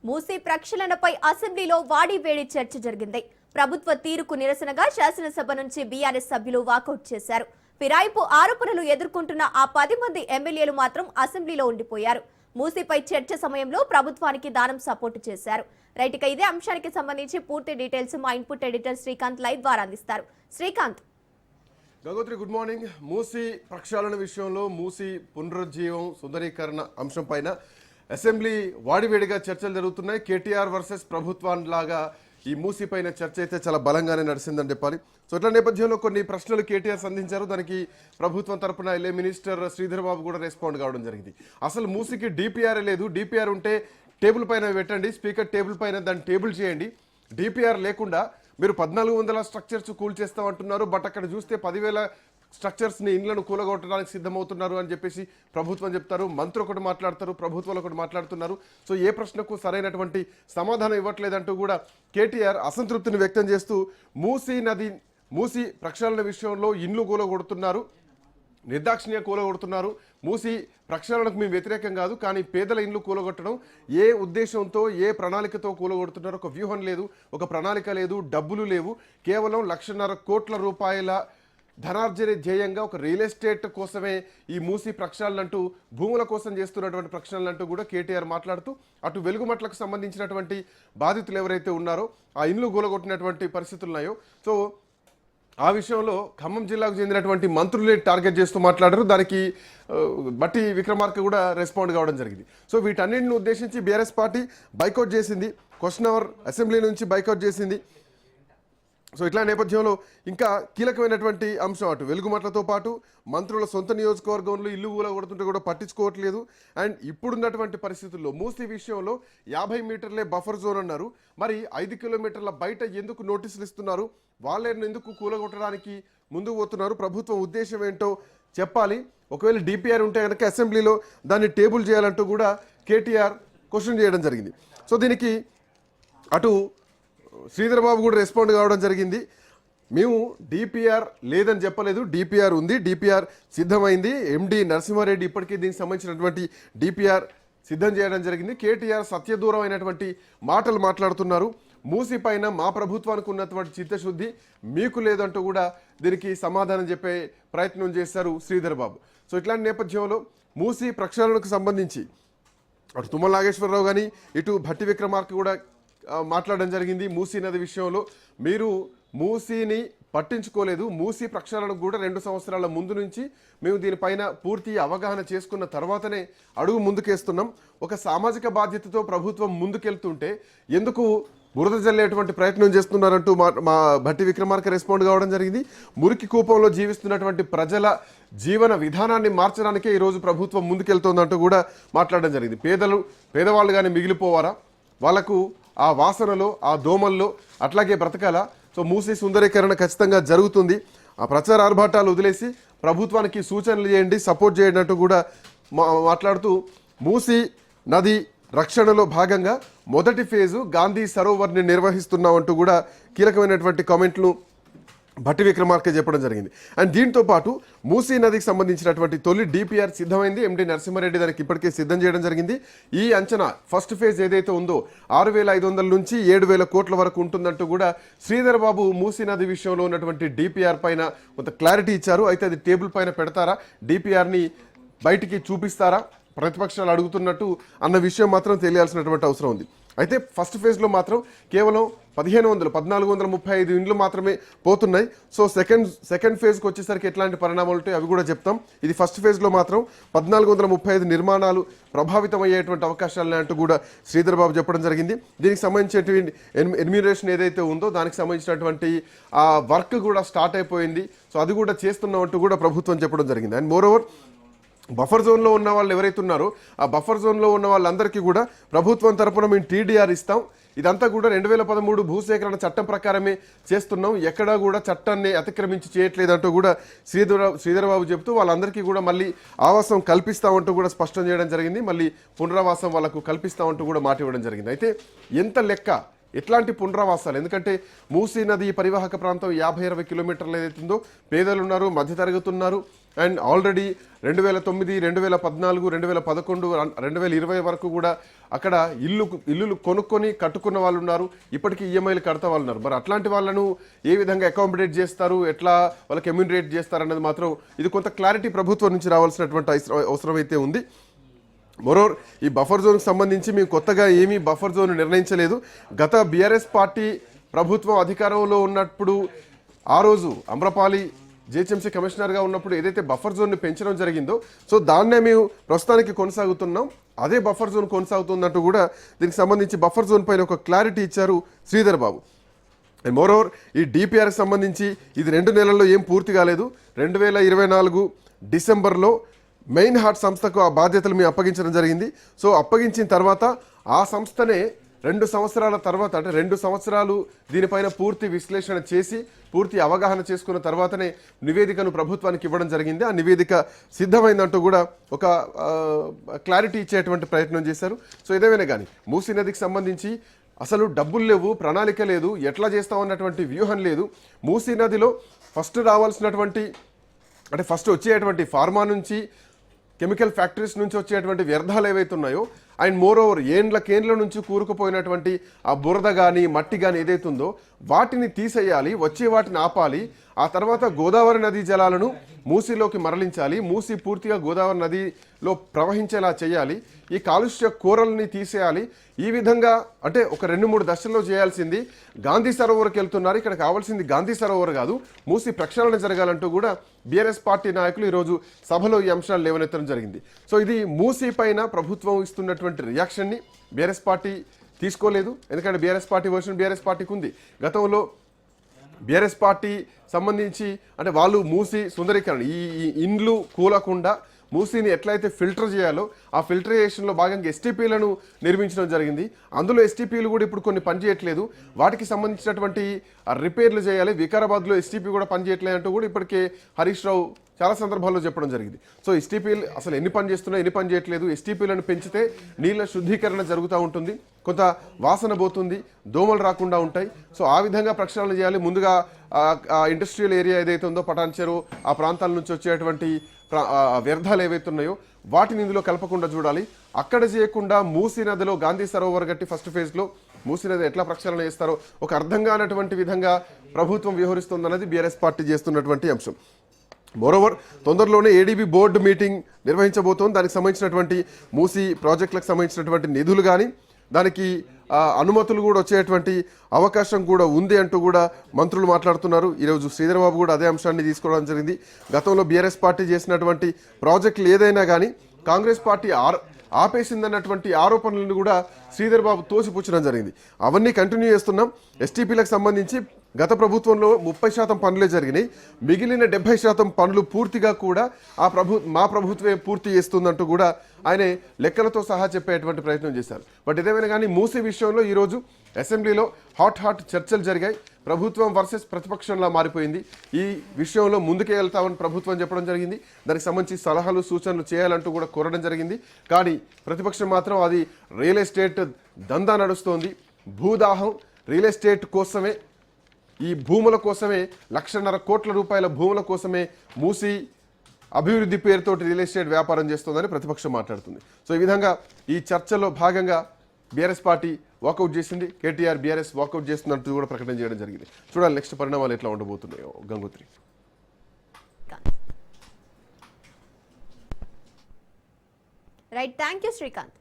మూసీ ప్రక్షాళనపై అసెంబ్లీలో వాడివేడి చర్చ జరిగింది. ప్రభుత్వ తీరుకు నిరసనగా శాసనసభ నుంచి బీఆర్ఎస్ సభ్యులు వాకౌట్ చేశారు. ఫిరాయింపు ఆరోపణలు ఎదుర్కొంటున్న ఆ 10 మంది ఎమ్మెల్యేలు మాత్రం అసెంబ్లీలో ఉండిపోయారు. మూసీపై చర్చ సమయంలో ప్రభుత్వానికి దానం సపోర్టు చేశారు. రైట్, ఇక ఇదే అంశానికి సంబంధించి పూర్తి డీటెయిల్స్ మా ఇన్పుట్ ఎడిటర్ శ్రీకాంత్ లైవ్ ద్వారా అందిస్తారు. శ్రీకాంత్. Gangotri, good morning. మూసీ ప్రక్షాళన విషయంలో మూసీ పునరుజ్జీవం సుందరీకరణ అంశం పైన అసెంబ్లీ వాడివేడిగా చర్చలు జరుగుతున్నాయి. కేటీఆర్ వర్సెస్ ప్రభుత్వం లాగా ఈ మూసీ పైన చర్చ అయితే చాలా బలంగానే నడిచిందని చెప్పాలి. సో ఇట్లా నేపథ్యంలో కొన్ని ప్రశ్నలు కేటీఆర్ సంధించారు. దానికి ప్రభుత్వం తరపున ఎల్ఏ మినిస్టర్ శ్రీధర్ బాబు కూడా రెస్పాండ్ కావడం జరిగింది. అసలు మూసీకి డిపిఆర్ లేదు, డిపిఆర్ ఉంటే టేబుల్ పైన పెట్టండి, స్పీకర్ టేబుల్ పైన దాన్ని టేబుల్ చేయండి. డిపిఆర్ లేకుండా మీరు 1400 స్ట్రక్చర్స్ కూల్చేస్తామంటున్నారు. బట్ అక్కడ చూస్తే 10,000 స్ట్రక్చర్స్ని ఇండ్లను కూలగొట్టడానికి సిద్ధమవుతున్నారు అని చెప్పేసి ప్రభుత్వం చెప్తారు. మంత్రి ఒకటి మాట్లాడతారు, ప్రభుత్వాలు ఒకటి మాట్లాడుతున్నారు. సో ఏ ప్రశ్నకు సరైనటువంటి సమాధానం ఇవ్వట్లేదంటూ కూడా కేటీఆర్ అసంతృప్తిని వ్యక్తం చేస్తూ మూసీ ప్రక్షాళన విషయంలో ఇండ్లు కూలగొడుతున్నారు, నిర్దాక్షిణ్య కూలగొడుతున్నారు. మూసీ ప్రక్షాళనకు మేము వ్యతిరేకం కాదు, కానీ పేదల ఇండ్లు కూలగొట్టడం ఏ ఉద్దేశంతో ఏ ప్రణాళికతో కూలగొడుతున్నారు? ఒక వ్యూహం లేదు, ఒక ప్రణాళిక లేదు, డబ్బులు లేవు. కేవలం 1,50,000 కోట్ల రూపాయల ధనార్జన ధ్యేయంగా ఒక రియల్ ఎస్టేట్ కోసమే ఈ మూసీ ప్రక్షాళన అంటూ, భూముల కోసం చేస్తున్నటువంటి ప్రక్షాళన అంటూ కూడా కేటీఆర్ మాట్లాడుతూ అటు వెలుగుమట్లకు సంబంధించినటువంటి బాధితులు ఎవరైతే ఉన్నారో ఆ ఇండ్లు కూలగొట్టినటువంటి పరిస్థితులు ఉన్నాయో, సో ఆ విషయంలో ఖమ్మం జిల్లాకు చెందినటువంటి మంత్రులే టార్గెట్ చేస్తూ మాట్లాడారు. దానికి బట్టి విక్రమార్క కూడా రెస్పాండ్ కావడం జరిగింది. సో వీటన్నింటిని ఉద్దేశించి బీఆర్ఎస్ పార్టీ బైకౌట్ చేసింది, క్వశ్చన్ అవర్ అసెంబ్లీ నుంచి బైకౌట్ చేసింది. సో ఇట్లా నేపథ్యంలో ఇంకా కీలకమైనటువంటి అంశం, అటు వెలుగుమట్లతో పాటు మంత్రుల సొంత నియోజకవర్గంలో ఇల్లు కూలగొడుతుంటే కూడా పట్టించుకోవట్లేదు. అండ్ ఇప్పుడున్నటువంటి పరిస్థితుల్లో మూసీ విషయంలో 50 మీటర్లే బఫర్ జోన్ అన్నారు. మరి 5 కిలోమీటర్ల బయట ఎందుకు నోటీసులు ఇస్తున్నారు? వాళ్ళని ఎందుకు కూలగొట్టడానికి ముందుకు పోతున్నారు? ప్రభుత్వం ఉద్దేశం ఏంటో చెప్పాలి. ఒకవేళ డిపిఆర్ ఉంటే కనుక అసెంబ్లీలో దాన్ని టేబుల్ చేయాలంటూ కూడా కేటీఆర్ క్వశ్చన్ చేయడం జరిగింది. సో దీనికి అటు శ్రీధర్ బాబు కూడా రెస్పాండ్ కావడం జరిగింది. మేము డిపిఆర్ లేదని చెప్పలేదు, డిపిఆర్ ఉంది, డిపిఆర్ సిద్ధమైంది. ఎండి నరసింహారెడ్డి ఇప్పటికీ దీనికి సంబంధించినటువంటి డిపిఆర్ సిద్ధం చేయడం జరిగింది. కేటీఆర్ సత్యదూరం అయినటువంటి మాటలు మాట్లాడుతున్నారు. మూసీ పైన మా ప్రభుత్వానికి ఉన్నటువంటి చిత్తశుద్ధి మీకు లేదంటూ కూడా దీనికి సమాధానం చెప్పే ప్రయత్నం చేశారు శ్రీధర్ బాబు. సో ఇట్లాంటి నేపథ్యంలో మూసీ ప్రక్షాళనకు సంబంధించి అటు తుమ్మల నాగేశ్వరరావు కానీ ఇటు భట్టి విక్రమార్క కూడా మాట్లాడడం జరిగింది. మూసీ నది విషయంలో మీరు మూసీని పట్టించుకోలేదు, మూసీ ప్రక్షాళనకు కూడా 2 సంవత్సరాల ముందు నుంచి మేము దీనిపైన పూర్తి అవగాహన చేసుకున్న తర్వాతనే అడుగు ముందుకేస్తున్నాం. ఒక సామాజిక బాధ్యతతో ప్రభుత్వం ముందుకెళ్తుంటే ఎందుకు బురద జల్లేటువంటి ప్రయత్నం చేస్తున్నారంటూ మా భట్టి విక్రమార్క రెస్పాండ్ కావడం జరిగింది. మురికి కూపంలో జీవిస్తున్నటువంటి ప్రజల జీవన విధానాన్ని మార్చడానికే ఈరోజు ప్రభుత్వం ముందుకెళ్తోందంటూ కూడా మాట్లాడడం జరిగింది. పేదవాళ్ళు కానీ మిగిలిపోవారా? వాళ్లకు ఆ వాసనలో ఆ దోమల్లో అట్లాగే బ్రతకాల? సో మూసీ సుందరీకరణ ఖచ్చితంగా జరుగుతుంది. ఆ ప్రచార ఆర్భాటాలు వదిలేసి ప్రభుత్వానికి సూచనలు చేయండి, సపోర్ట్ చేయండి అంటూ కూడా మాట్లాడుతూ మూసీ నది రక్షణలో భాగంగా మొదటి ఫేజు గాంధీ సరోవర్ని నిర్వహిస్తున్నామంటూ కూడా కీలకమైనటువంటి కామెంట్లు భట్టి విక్రమార్క చెప్పడం జరిగింది. అండ్ దీంతో పాటు మూసీ నదికి సంబంధించినటువంటి తొలి డిపిఆర్ సిద్ధమైంది. ఎండి నరసింహారెడ్డి దానికి ఇప్పటికే సిద్ధం చేయడం జరిగింది. ఈ అంచనా ఫస్ట్ ఫేజ్ ఏదైతే ఉందో 6,500 నుంచి 7,000 కోట్ల వరకు ఉంటుందంటూ కూడా శ్రీధర్ బాబు మూసీ నది విషయంలో ఉన్నటువంటి డిపిఆర్ పైన కొంత క్లారిటీ ఇచ్చారు. అయితే అది టేబుల్ పైన పెడతారా, డిపిఆర్ని బయటికి చూపిస్తారా, ప్రతిపక్షాలు అడుగుతున్నట్టు అన్న విషయం మాత్రం తెలియాల్సినటువంటి అవసరం ఉంది. అయితే ఫస్ట్ ఫేజ్లో మాత్రం కేవలం 1,435 ఇండ్లు మాత్రమే పోతున్నాయి. సో సెకండ్ ఫేజ్కి వచ్చేసరికి ఎట్లాంటి పరిణామాలు ఉంటాయి అవి కూడా చెప్తాం. ఇది ఫస్ట్ ఫేజ్లో మాత్రం 1,435 నిర్మాణాలు ప్రభావితమయ్యేటువంటి అవకాశాలు అంటూ కూడా శ్రీధర్ బాబు చెప్పడం జరిగింది. దీనికి సంబంధించినటువంటి ఎన్యూమరేషన్ ఏదైతే ఉందో దానికి సంబంధించినటువంటి ఆ వర్క్ కూడా స్టార్ట్ అయిపోయింది. సో అది కూడా చేస్తున్నామంటూ కూడా ప్రభుత్వం చెప్పడం జరిగింది. అండ్ మోరోవర్ బఫర్ జోన్లో ఉన్న వాళ్ళు ఎవరైతే ఉన్నారో ఆ బఫర్ జోన్లో ఉన్న వాళ్ళందరికీ కూడా ప్రభుత్వం తరపున మేము టీడీఆర్ ఇస్తాం. ఇదంతా కూడా 2013 భూసేకరణ చట్టం ప్రకారమే చేస్తున్నాం, ఎక్కడా కూడా చట్టాన్ని అతిక్రమించి చేయట్లేదంటూ కూడా శ్రీధర్ బాబు చెబుతూ వాళ్ళందరికీ కూడా మళ్ళీ ఆవాసం కల్పిస్తామంటూ కూడా స్పష్టం చేయడం జరిగింది. మళ్ళీ పునరావాసం వాళ్ళకు కల్పిస్తామంటూ కూడా మాట ఇవ్వడం జరిగింది. అయితే ఎంత లెక్క ఎట్లాంటి పునరావాసాలు? ఎందుకంటే మూసీ నది పరివాహక ప్రాంతం 50-60 కిలోమీటర్లు ఏదైతుందో పేదలు ఉన్నారు, మధ్యతరగతి ఉన్నారు. అండ్ ఆల్రెడీ 2009, 2014, 2011, 2020 వరకు కూడా అక్కడ ఇల్లులు కొనుక్కొని కట్టుకున్న వాళ్ళు ఉన్నారు. ఇప్పటికీ ఈఎంఐలు కడతా వాళ్ళు ఉన్నారు. మరి అట్లాంటి వాళ్ళను ఏ విధంగా అకామిడేట్ చేస్తారు, ఎట్లా వాళ్ళకి ఎమ్యూనరేట్ చేస్తారు అన్నది మాత్రం ఇది కొంత క్లారిటీ ప్రభుత్వం నుంచి రావాల్సినటువంటి అవసరం అయితే ఉంది. మరోవర్ ఈ బఫర్ జోన్కి సంబంధించి మేము కొత్తగా ఏమీ బఫర్ జోన్ నిర్ణయించలేదు. గత బీఆర్ఎస్ పార్టీ ప్రభుత్వం అధికారంలో ఉన్నప్పుడు ఆ రోజు అమ్రపాలి జిహెచ్ఎంసీ కమిషనర్గా ఉన్నప్పుడు ఏదైతే బఫర్ జోన్ని పెంచడం జరిగిందో సో దాన్నే మేము ప్రస్తుతానికి కొనసాగుతున్నాం. అదే బఫర్ జోన్ కొనసాగుతున్నట్టు కూడా దీనికి సంబంధించి బఫర్ జోన్ పైన ఒక క్లారిటీ ఇచ్చారు శ్రీధర్ బాబు. అండ్ మోరోవర్ ఈ డిపిఆర్కి సంబంధించి ఇది 2 నెలల్లో ఏం పూర్తి కాలేదు. 2024 డిసెంబర్లో మెయిన్ హార్ట్ సంస్థకు ఆ బాధ్యతలు మేము అప్పగించడం జరిగింది. సో అప్పగించిన తర్వాత ఆ సంస్థనే 2 సంవత్సరాల తర్వాత, అంటే 2 సంవత్సరాలు దీనిపైన పూర్తి విశ్లేషణ చేసి పూర్తి అవగాహన చేసుకున్న తర్వాతనే నివేదికను ప్రభుత్వానికి ఇవ్వడం జరిగింది. ఆ నివేదిక సిద్ధమైందంటూ కూడా ఒక క్లారిటీ ఇచ్చేటువంటి ప్రయత్నం చేశారు. సో ఏదేమైనా కానీ మూసీ నదికి సంబంధించి అసలు డబ్బులు లేవు, ప్రణాళిక లేదు, ఎట్లా చేస్తామన్నటువంటి వ్యూహం లేదు. మూసీ నదిలో ఫస్ట్ వచ్చేటువంటి ఫార్మా నుంచి, కెమికల్ ఫ్యాక్టరీస్ నుంచి వచ్చేటువంటి వ్యర్థాలు ఏవైతే ఉన్నాయో అండ్ మోరోవర్ ఏండ్ల నుంచి కూరుకుపోయినటువంటి ఆ బురద కానీ మట్టి కానీ ఏదైతే ఉందో వాటిని తీసేయాలి, వచ్చే వాటిని ఆపాలి. ఆ తర్వాత గోదావరి నదీ జలాలను మూసీలోకి మరలించాలి, మూసీ పూర్తిగా గోదావరి నదిలో ప్రవహించేలా చేయాలి, ఈ కాలుష్య కూరల్ని తీసేయాలి. ఈ విధంగా అంటే ఒక 2-3 దశల్లో చేయాల్సింది గాంధీ సరోవర్కి వెళ్తున్నారు. ఇక్కడ కావాల్సింది గాంధీ సరోవర్ కాదు, మూసీ ప్రక్షాళన జరగాలంటూ కూడా బీఆర్ఎస్ పార్టీ నాయకులు ఈరోజు సభలో ఈ అంశాలు లేవనెత్తడం జరిగింది. సో ఇది మూసీ పైన ప్రభుత్వం ఇస్తున్నటువంటి రియాక్షన్ని బీఆర్ఎస్ పార్టీ తీసుకోలేదు. ఎందుకంటే బీఆర్ఎస్ పార్టీ వర్షన్ బీఆర్ఎస్ పార్టీకి ఉంది. గతంలో బీఆర్ఎస్ పార్టీ సంబంధించి అంటే వాళ్ళు మూసీ సుందరీకరణ ఈ ఇండ్లు కూలకుండా మూసీని ఎట్లయితే ఫిల్టర్ చేయాలో ఆ ఫిల్టరేషన్లో భాగంగా ఎస్టీపీలను నిర్మించడం జరిగింది. అందులో ఎస్టీపీలు కూడా ఇప్పుడు కొన్ని పనిచేయట్లేదు. వాటికి సంబంధించినటువంటి రిపేర్లు చేయాలి. వికారాబాద్లో ఎస్టీపీ కూడా పనిచేయట్లేదు అంటూ కూడా ఇప్పటికే హరీష్ రావు చాలా సందర్భాల్లో చెప్పడం జరిగింది. సో ఎస్టీపీలు అసలు ఎన్ని పని చేస్తున్నాయి, ఎన్ని పని చేయట్లేదు. ఎస్టీపీలను పెంచితే నీళ్ళ శుద్ధీకరణ జరుగుతూ ఉంటుంది, కొంత వాసన పోతుంది, దోమలు రాకుండా ఉంటాయి. సో ఆ విధంగా ప్రక్షాళన చేయాలి. ముందుగా ఇండస్ట్రియల్ ఏరియా ఏదైతే ఉందో పటాన్ చెరువు ఆ ప్రాంతాల నుంచి వచ్చేటువంటి వ్యర్థాలు ఏవైతే ఉన్నాయో వాటిని ఇందులో కలపకుండా చూడాలి. అక్కడ చేయకుండా మూసీ నదిలో గాంధీ సరోవర్ గట్టి ఫస్ట్ ఫేజ్లో మూసీ నది ఎట్లా ప్రక్షాళన చేస్తారో ఒక అర్థం కానటువంటి విధంగా ప్రభుత్వం వ్యవహరిస్తుందన్నది బీఆర్ఎస్ పార్టీ చేస్తున్నటువంటి అంశం. మోరోవర్ తొందరలోనే ఏడీబీ బోర్డు మీటింగ్ నిర్వహించబోతోంది. దానికి సంబంధించినటువంటి మూసీ ప్రాజెక్టులకు సంబంధించినటువంటి నిధులు కానీ దానికి అనుమతులు కూడా వచ్చేటువంటి అవకాశం కూడా ఉంది అంటూ కూడా మంత్రులు మాట్లాడుతున్నారు. ఈరోజు శ్రీధర్ బాబు కూడా అదే అంశాన్ని తీసుకోవడం జరిగింది. గతంలో బీఆర్ఎస్ పార్టీ చేసినటువంటి ప్రాజెక్టులు ఏదైనా కానీ కాంగ్రెస్ పార్టీ ఆపేసిందన్నటువంటి ఆరోపణలను కూడా శ్రీధర్ బాబు తోసిపుచ్చడం జరిగింది. అవన్నీ కంటిన్యూ చేస్తున్నాం. ఎస్టీపీలకు సంబంధించి గత ప్రభుత్వంలో 30% పనులే జరిగినాయి, మిగిలిన 70% పనులు పూర్తిగా కూడా మా ప్రభుత్వమే పూర్తి చేస్తుందంటూ కూడా ఆయన లెక్కలతో సహా చెప్పేటువంటి ప్రయత్నం చేశారు. బట్ ఇదేమైనా కానీ మూసీ విషయంలో ఈరోజు అసెంబ్లీలో హాట్ చర్చలు జరిగాయి. ప్రభుత్వం వర్సెస్ ప్రతిపక్షంలా మారిపోయింది. ఈ విషయంలో ముందుకే వెళ్తామని ప్రభుత్వం చెప్పడం జరిగింది. దానికి సంబంధించి సలహాలు సూచనలు చేయాలంటూ కూడా కోరడం జరిగింది. కానీ ప్రతిపక్షం మాత్రం అది రియల్ ఎస్టేట్ దందా నడుస్తోంది, భూదాహం, రియల్ ఎస్టేట్ కోసమే, ఈ భూముల కోసమే 1,50,000 కోట్ల రూపాయల భూముల కోసమే మూసీ అభివృద్ధి పేరుతోటి రియల్ ఎస్టేట్ వ్యాపారం చేస్తోందని ప్రతిపక్షం మాట్లాడుతుంది. సో ఈ విధంగా ఈ చర్చలో భాగంగా బీఆర్ఎస్ పార్టీ వాకౌట్ చేసింది. కేటీఆర్ బీఆర్ఎస్ వాకౌట్ చేస్తున్నట్టు కూడా ప్రకటన చేయడం జరిగింది. చూడాలి నెక్స్ట్ పరిణామాలు ఎట్లా ఉండబోతున్నాయో. Gangotri. Right, thank you Srikanth.